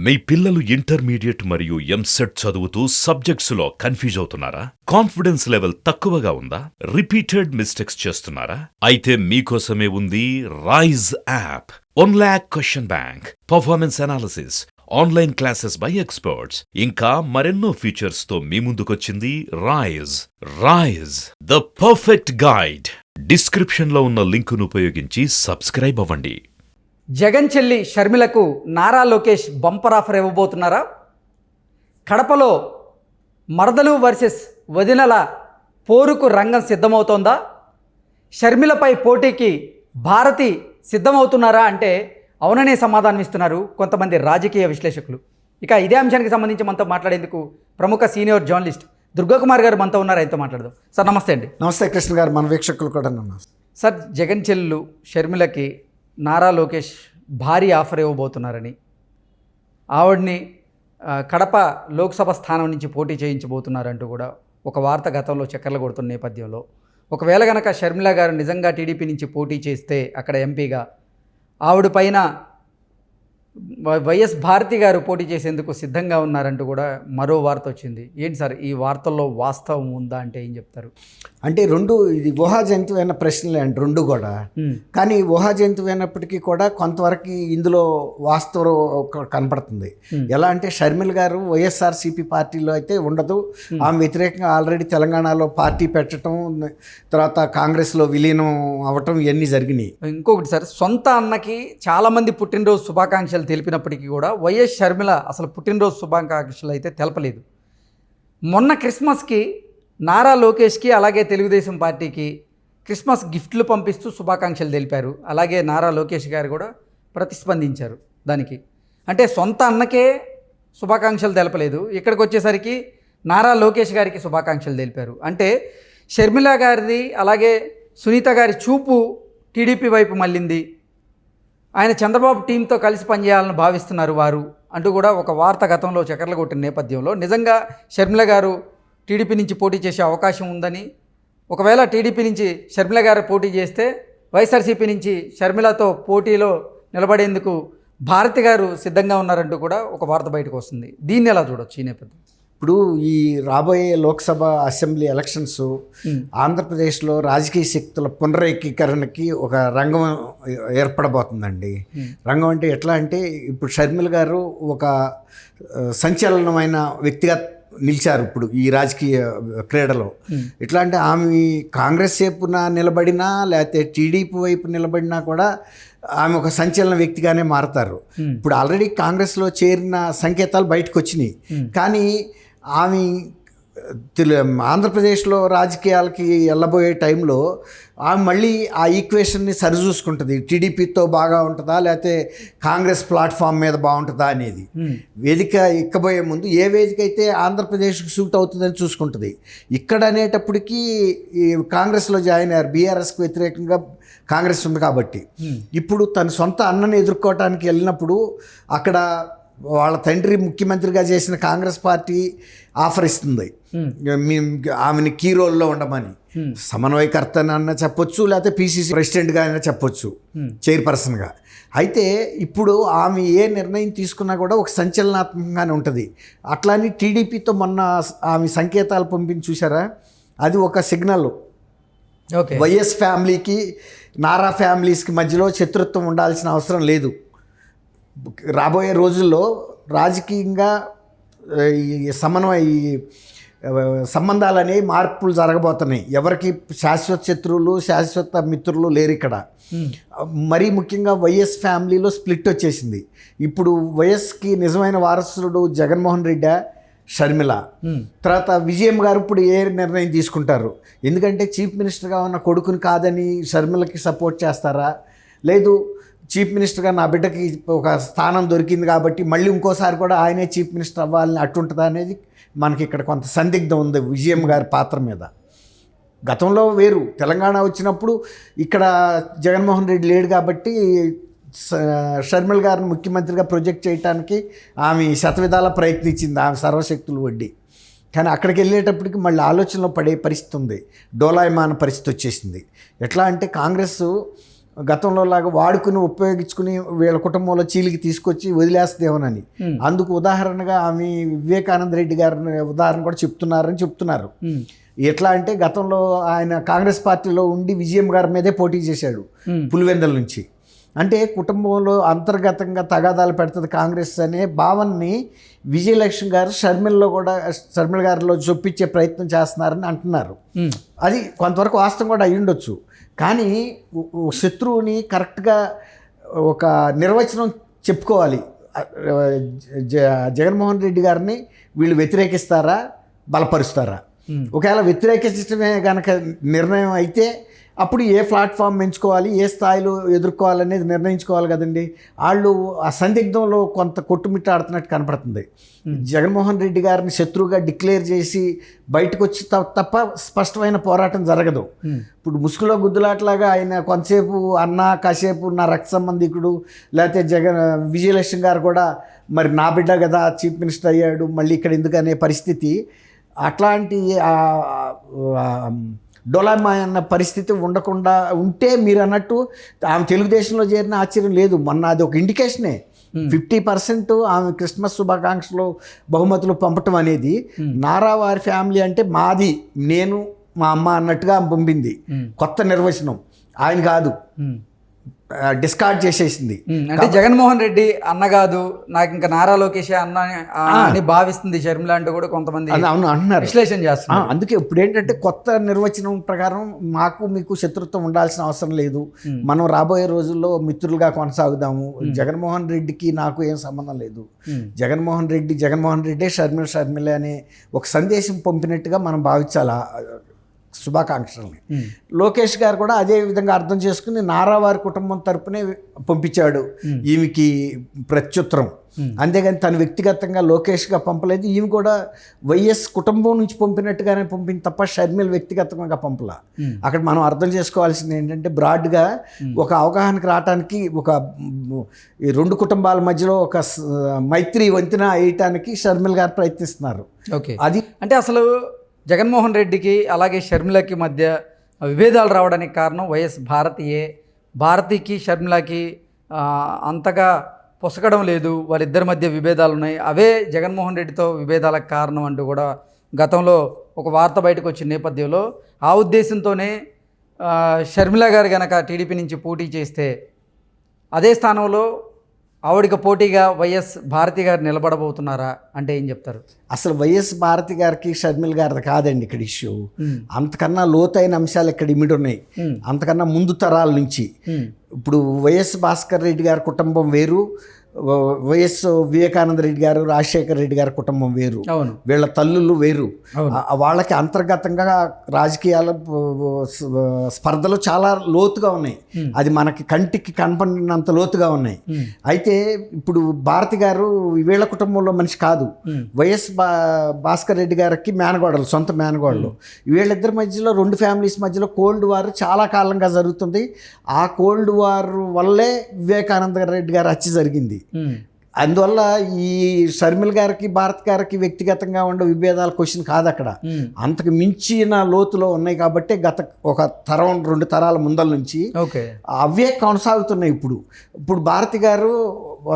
మీ పిల్లలు ఇంటర్మీడియట్ మరియు ఎంసెట్ చదువుతూ సబ్జెక్ట్స్లో కన్ఫ్యూజ్ అవుతున్నారా? కాన్ఫిడెన్స్ లెవెల్ తక్కువగా ఉందా? రిపీటెడ్ మిస్టేక్స్ చేస్తున్నారా? అయితే మీకోసమే ఉంది rise app. 1 lakh question bank, performance analysis, online classes by experts, ఇంకా మరెన్నో ఫీచర్స్ తో మీ ముందుకొచ్చింది rise the perfect guide. Description లో ఉన్న లింకును ఉపయోగించి సబ్స్క్రైబ్ అవ్వండి. జగన్ చెల్లి షర్మిలకు నారా లోకేష్ బంపర్ ఆఫర్ ఇవ్వబోతున్నారా? కడపలో మరదలు వర్సెస్ వదినల పోరుకు రంగం సిద్ధమవుతోందా? షర్మిలపై పోటీకి భారతి సిద్ధమవుతున్నారా అంటే అవుననే సమాధానం ఇస్తున్నారు కొంతమంది రాజకీయ విశ్లేషకులు. ఇక ఇదే అంశానికి సంబంధించి మనతో మాట్లాడేందుకు ప్రముఖ సీనియర్ జర్నలిస్ట్ దుర్గాకుమార్ గారు మనతో ఉన్నారు. ఆయనతో మాట్లాడదాం. సార్ నమస్తే అండి. నమస్తే కృష్ణ గారు, మన వీక్షకులు కూడా నమస్తే. సార్, జగన్ చెల్లు షర్మిలకి నారా లోకేష్ భారీ ఆఫర్ ఇవ్వబోతున్నారని, ఆవిడ్ని కడప లోక్సభ స్థానం నుంచి పోటీ చేయించబోతున్నారంటూ కూడా ఒక వార్త గతంలో చక్కర్లు కొడుతున్న నేపథ్యంలో, ఒకవేళ గనక షర్మిల గారు నిజంగా టీడీపీ నుంచి పోటీ చేస్తే అక్కడ ఎంపీగా ఆవిడ పైన వైఎస్ భారతి గారు పోటీ చేసేందుకు సిద్ధంగా ఉన్నారంటూ కూడా మరో వార్త వచ్చింది. ఏంటి సార్ ఈ వార్తల్లో వాస్తవం ఉందా అంటే ఏం చెప్తారు? అంటే రెండు ఇది ఊహాజనితమైన ప్రశ్నలే అండి రెండు కూడా. కానీ ఊహాజనితమైనప్పటికీ కూడా కొంతవరకు ఇందులో వాస్తవం కనపడుతుంది. ఎలా అంటే షర్మిల గారు వైఎస్ఆర్సీపీ పార్టీలో అయితే ఉండదు. ఆమె వ్యతిరేకంగా ఆల్రెడీ తెలంగాణలో పార్టీ పెట్టడం, తర్వాత కాంగ్రెస్లో విలీనం అవ్వటం ఇవన్నీ జరిగినాయి. ఇంకొకటి సార్, సొంత అన్నకి చాలామంది పుట్టినరోజు శుభాకాంక్షలు తెలిపినప్పటికీ కూడా వైఎస్ షర్మిల అసలు పుట్టినరోజు శుభాకాంక్షలు అయితే తెలపలేదు. మొన్న క్రిస్మస్కి నారా లోకేష్కి అలాగే తెలుగుదేశం పార్టీకి క్రిస్మస్ గిఫ్ట్లు పంపిస్తూ శుభాకాంక్షలు తెలిపారు. అలాగే నారా లోకేష్ గారు కూడా ప్రతిస్పందించారు దానికి. అంటే సొంత అన్నకే శుభాకాంక్షలు తెలపలేదు, ఇక్కడికి వచ్చేసరికి నారా లోకేష్ గారికి శుభాకాంక్షలు తెలిపారు. అంటే షర్మిల గారిది అలాగే సునీత గారి చూపు టీడీపీ వైపు మళ్ళింది. ఆయన చంద్రబాబు టీంతో కలిసి పనిచేయాలని భావిస్తున్నారు వారు అంటూ కూడా ఒక వార్త గతంలో చక్కర్లు కొట్టిన నేపథ్యంలో, నిజంగా షర్మిల గారు టీడీపీ నుంచి పోటీ చేసే అవకాశం ఉందని, ఒకవేళ టీడీపీ నుంచి షర్మిల గారు పోటీ చేస్తే వైఎస్ఆర్సీపీ నుంచి షర్మిలతో పోటీలో నిలబడేందుకు భారతి గారు సిద్ధంగా ఉన్నారంటూ కూడా ఒక వార్త బయటకు వస్తుంది. దీన్ని ఎలా చూడొచ్చు ఈ నేపథ్యం? ఇప్పుడు ఈ రాబోయే లోక్సభ అసెంబ్లీ ఎలక్షన్స్ ఆంధ్రప్రదేశ్లో రాజకీయ శక్తుల పునరేకీకరణకి ఒక రంగం ఏర్పడబోతుందండి. రంగం అంటే ఎట్లా అంటే, ఇప్పుడు షర్మిల గారు ఒక సంచలనమైన వ్యక్తిగా నిలిచారు ఇప్పుడు ఈ రాజకీయ క్రీడలో. ఎట్లా అంటే ఆమె కాంగ్రెస్ వైపున నిలబడినా లేకపోతే టీడీపీ వైపు నిలబడినా కూడా ఆమె ఒక సంచలన వ్యక్తిగానే మారతారు. ఇప్పుడు ఆల్రెడీ కాంగ్రెస్లో చేరిన సంకేతాలు బయటకు వచ్చినాయి. కానీ ఆమె ఆంధ్రప్రదేశ్లో రాజకీయాలకి వెళ్ళబోయే టైంలో ఆమె మళ్ళీ ఆ ఈక్వేషన్ని సరిచూసుకుంటుంది. టీడీపీతో బాగా ఉంటుందా లేకపోతే కాంగ్రెస్ ప్లాట్ఫామ్ మీద బాగుంటుందా అనేది. వేదిక ఎక్కబోయే ముందు ఏ వేదిక అయితే ఆంధ్రప్రదేశ్కి సూట్ అవుతుందని చూసుకుంటుంది. ఇక్కడ అనేటప్పటికీ ఈ కాంగ్రెస్లో జాయిన్ అయ్యారు. బీఆర్ఎస్కి వ్యతిరేకంగా కాంగ్రెస్ ఉంది కాబట్టి ఇప్పుడు తన సొంత అన్నని ఎదుర్కోవటానికి వెళ్ళినప్పుడు అక్కడ వాళ్ళ తండ్రి ముఖ్యమంత్రిగా చేసిన కాంగ్రెస్ పార్టీ ఆఫర్ ఇస్తుంది ఆమెని కీ రోల్లో ఉండమని. సమన్వయకర్త అన్న చెప్పొచ్చు, లేకపోతే పీసీసీ ప్రెసిడెంట్గా అయినా చెప్పొచ్చు, చైర్పర్సన్గా. అయితే ఇప్పుడు ఆమె ఏ నిర్ణయం తీసుకున్నా కూడా ఒక సంచలనాత్మకంగానే ఉంటుంది. అట్లాని టీడీపీతో మొన్న ఆమె సంకేతాలు పంపించి చూసారా, అది ఒక సిగ్నల్. వైఎస్ ఫ్యామిలీకి నారా ఫ్యామిలీస్కి మధ్యలో శత్రుత్వం ఉండాల్సిన అవసరం లేదు. రాబోయే రోజుల్లో రాజకీయంగా ఈ సంబంధాలు అనేవి మార్పులు జరగబోతున్నాయి. ఎవరికి శాశ్వత శత్రువులు శాశ్వత మిత్రులు లేరు ఇక్కడ. మరీ ముఖ్యంగా వైఎస్ ఫ్యామిలీలో స్ప్లిట్ వచ్చేసింది. ఇప్పుడు వైఎస్కి నిజమైన వారసుడు జగన్మోహన్ రెడ్డి, షర్మిల. తర్వాత విజయం గారు ఇప్పుడు ఏ నిర్ణయం తీసుకుంటారు? ఎందుకంటే చీఫ్ మినిస్టర్గా ఉన్న కొడుకుని కాదని షర్మిలకి సపోర్ట్ చేస్తారా, లేదు చీఫ్ మినిస్టర్గా నా బిడ్డకి ఒక స్థానం దొరికింది కాబట్టి మళ్ళీ ఇంకోసారి కూడా ఆయనే చీఫ్ మినిస్టర్ అవ్వాలని అట్టుంటుందా అనేది మనకి ఇక్కడ కొంత సందిగ్ధం ఉంది విజయం గారి పాత్ర మీద. గతంలో వేరు, తెలంగాణ వచ్చినప్పుడు ఇక్కడ జగన్మోహన్ రెడ్డి లేడు కాబట్టి షర్మిల గారిని ముఖ్యమంత్రిగా ప్రొజెక్ట్ చేయడానికి ఆమె శతవిధాలా ప్రయత్నించింది, ఆమె సర్వశక్తులు వడ్డీ. కానీ అక్కడికి వెళ్ళేటప్పటికి మళ్ళీ ఆలోచనలో పడే పరిస్థితి ఉంది, డోలాయమాన పరిస్థితి వచ్చేసింది. ఎట్లా అంటే కాంగ్రెస్ గతంలో లాగా వాడుకుని ఉపయోగించుకుని వీళ్ళ కుటుంబంలో చీలికి తీసుకొచ్చి వదిలేస్తుందేమోనని. అందుకు ఉదాహరణగా ఆమె వివేకానంద రెడ్డి గారిని ఉదాహరణ కూడా చెప్తున్నారు. ఎట్లా అంటే గతంలో ఆయన కాంగ్రెస్ పార్టీలో ఉండి విజయం గారి మీదే పోటీ చేశాడు పులివెందుల నుంచి. అంటే కుటుంబంలో అంతర్గతంగా తగాదాలు పెడుతుంది కాంగ్రెస్ అనే భావనని విజయలక్ష్మి గారు షర్మిల గారిలో చొప్పించే ప్రయత్నం చేస్తున్నారని అంటున్నారు. అది కొంతవరకు వాస్తవం కూడా అయి ఉండొచ్చు. కానీ శత్రువుని కరెక్ట్గా ఒక నిర్వచనం చెప్పుకోవాలి. జగన్మోహన్ రెడ్డి గారిని వీళ్ళు వ్యతిరేకిస్తారా, బలపరుస్తారా? ఒకవేళ వ్యతిరేకించడమే కనుక నిర్ణయం అయితే అప్పుడు ఏ ప్లాట్ఫామ్ ఎంచుకోవాలి, ఏ స్థాయిలో ఎదుర్కోవాలనేది నిర్ణయించుకోవాలి కదండి. వాళ్ళు ఆ సందిగ్ధంలో కొంత కొట్టుమిట్టాడుతున్నట్టు కనపడుతుంది. జగన్మోహన్ రెడ్డి గారిని శత్రువుగా డిక్లేర్ చేసి బయటకు వచ్చి తప్ప స్పష్టమైన పోరాటం జరగదు. ఇప్పుడు ముసుగులో గుద్దులాట్లాగా ఆయన కొంతసేపు కాసేపు నా రక్త సంబంధికుడు, లేకపోతే విజయలక్ష్మి గారు కూడా మరి నా బిడ్డ కదా చీఫ్ మినిస్టర్ అయ్యాడు మళ్ళీ ఇక్కడ ఎందుకనే పరిస్థితి, అట్లాంటి డొలామాయ్ అన్న పరిస్థితి ఉండకుండా ఉంటే మీరు అన్నట్టు ఆమె తెలుగుదేశంలో చేరిన ఆశ్చర్యం లేదు. మొన్న అది ఒక ఇండికేషనే. 50% ఆమె క్రిస్మస్ శుభాకాంక్షలు బహుమతులు పంపటం అనేది నారా వారి ఫ్యామిలీ అంటే మాది, నేను మా అమ్మ అన్నట్టుగా ఆమె పంపింది. కొత్త నిర్వచనం ఆయన కాదు, డిస్కార్డ్ చేసేసింది. అంటే జగన్మోహన్ రెడ్డి అన్న కాదు, నాకు ఇంకా నారా లోకేష్ అన్న అని భావిస్తుంది షర్మిల అంటూ కూడా కొంతమంది అంటున్నారు, విశ్లేషణ చేస్తున్నారు. అందుకే ఇప్పుడు ఏంటంటే కొత్త నిర్వచనం ప్రకారం మాకు మీకు ఉండాల్సిన అవసరం లేదు, మనం రాబోయే రోజుల్లో మిత్రులుగా కొనసాగుదాము, జగన్మోహన్ రెడ్డికి నాకు ఏం సంబంధం లేదు, జగన్మోహన్ రెడ్డి షర్మిల అనే ఒక సందేశం పంపినట్టుగా మనం భావించాలి శుభాకాంక్షల్ని. లోకేష్ గారు కూడా అదే విధంగా అర్థం చేసుకుని నారా వారి కుటుంబం తరపునే పంపించాడు ఈమెకి ప్రత్యుత్తరం. అంతేగాని తను వ్యక్తిగతంగా లోకేష్గా పంపలేదు. ఈమె కూడా వైఎస్ కుటుంబం నుంచి పంపినట్టుగానే పంపింది తప్ప షర్మిల వ్యక్తిగతంగా పంపలా. అక్కడ మనం అర్థం చేసుకోవాల్సింది ఏంటంటే బ్రాడ్గా ఒక అవగాహనకు రావడానికి ఈ రెండు కుటుంబాల మధ్యలో ఒక మైత్రి వంతెన వేయటానికి షర్మిల గారు ప్రయత్నిస్తున్నారు. ఓకే, అది అంటే అసలు జగన్మోహన్ రెడ్డికి అలాగే షర్మిలకి మధ్య విభేదాలు రావడానికి కారణం వైఎస్ భారతికి షర్మిలకి అంతగా పొసగడం లేదు, వాళ్ళిద్దరి మధ్య విభేదాలు ఉన్నాయి, అవే జగన్మోహన్ రెడ్డితో విభేదాలకు కారణం అంటూ కూడా గతంలో ఒక వార్త బయటకు వచ్చిన నేపథ్యంలో ఆ ఉద్దేశంతోనే షర్మిల గారు కనుక టీడీపీ నుంచి పోటీ చేస్తే అదే స్థానంలో ఆవిడికి పోటీగా వైఎస్ భారతి గారు నిలబడబోతున్నారా అంటే ఏం చెప్తారు? అసలు వైఎస్ భారతి గారికి షర్మిల గారిది కాదండి ఇక్కడ ఇష్యూ. అంతకన్నా లోతైన అంశాలు ఇక్కడ ఇమిడి ఉన్నాయి. అంతకన్నా ముందు తరాల నుంచి ఇప్పుడు వైఎస్ భాస్కర్ రెడ్డి గారి కుటుంబం వేరు, వైఎస్ వివేకానంద రెడ్డి గారు, రాజశేఖర రెడ్డి గారి కుటుంబం వేరు, వీళ్ళ తల్లులు వేరు. వాళ్ళకి అంతర్గతంగా రాజకీయాల స్పర్ధలు చాలా లోతుగా ఉన్నాయి. అది మనకి కంటికి కనపడినంత లోతుగా ఉన్నాయి. అయితే ఇప్పుడు భారతి గారు వీళ్ళ కుటుంబంలో మనిషి కాదు. వైఎస్ భాస్కర్ రెడ్డి గారికి మేనగోడలు, సొంత మేనగోడలు. వీళ్ళిద్దరి మధ్యలో రెండు ఫ్యామిలీస్ మధ్యలో కోల్డ్ వార్ చాలా కాలంగా జరుగుతుంది. ఆ కోల్డ్ వార్ వల్లే వివేకానంద రెడ్డి గారు హత్య జరిగింది. అందువల్ల ఈ షర్మిల గారికి భారత్ గారికి వ్యక్తిగతంగా ఉండే విభేదాల క్వశ్చన్ కాదు అక్కడ, అంతకు మించిన లోతులో ఉన్నాయి. కాబట్టి గత ఒక తరం రెండు తరాల ముందల నుంచి అవే కొనసాగుతున్నాయి. ఇప్పుడు భారతి గారు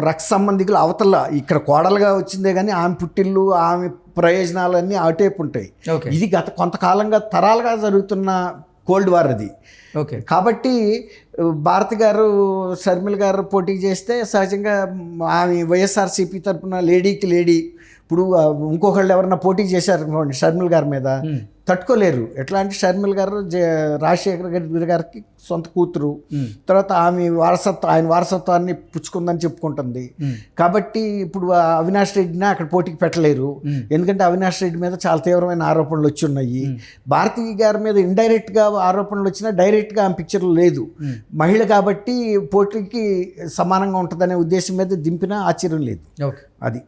రక్త సంబంధికులు అవతల ఇక్కడ కోడలుగా వచ్చిందే కానీ ఆమె పుట్టిల్లు ఆమె ప్రయోజనాలన్నీ అటేపు ఉంటాయి. ఇది గత కొంతకాలంగా తరాలుగా జరుగుతున్న కోల్డ్ వార్ అది. కాబట్టి భారతి గారు షర్మిల గారు పోటీ చేస్తే సహజంగా ఆమె వైఎస్ఆర్సీపీ తరఫున లేడీకి లేడీ, ఇప్పుడు ఇంకొకళ్ళు ఎవరన్నా పోటీ చేశారు అనుకోండి షర్మిల గారి మీద, తట్టుకోలేరు. ఎట్లా అంటే షర్మిల గారు రాజశేఖర రెడ్డి గారికి సొంత కూతురు, తర్వాత ఆయన వారసత్వాన్ని పుచ్చుకుందని చెప్పుకుంటుంది. కాబట్టి ఇప్పుడు అవినాష్ రెడ్డిని అక్కడ పోటీకి పెట్టలేరు, ఎందుకంటే అవినాష్ రెడ్డి మీద చాలా తీవ్రమైన ఆరోపణలు వచ్చి ఉన్నాయి. భారతి గారి మీద ఇండైరెక్ట్గా ఆరోపణలు వచ్చినా డైరెక్ట్గా ఆమె పిక్చర్లో లేదు. మహిళ కాబట్టి పోటీకి సమానంగా ఉంటుందనే ఉద్దేశం మీద దింపినా ఆశ్చర్యం లేదు. అది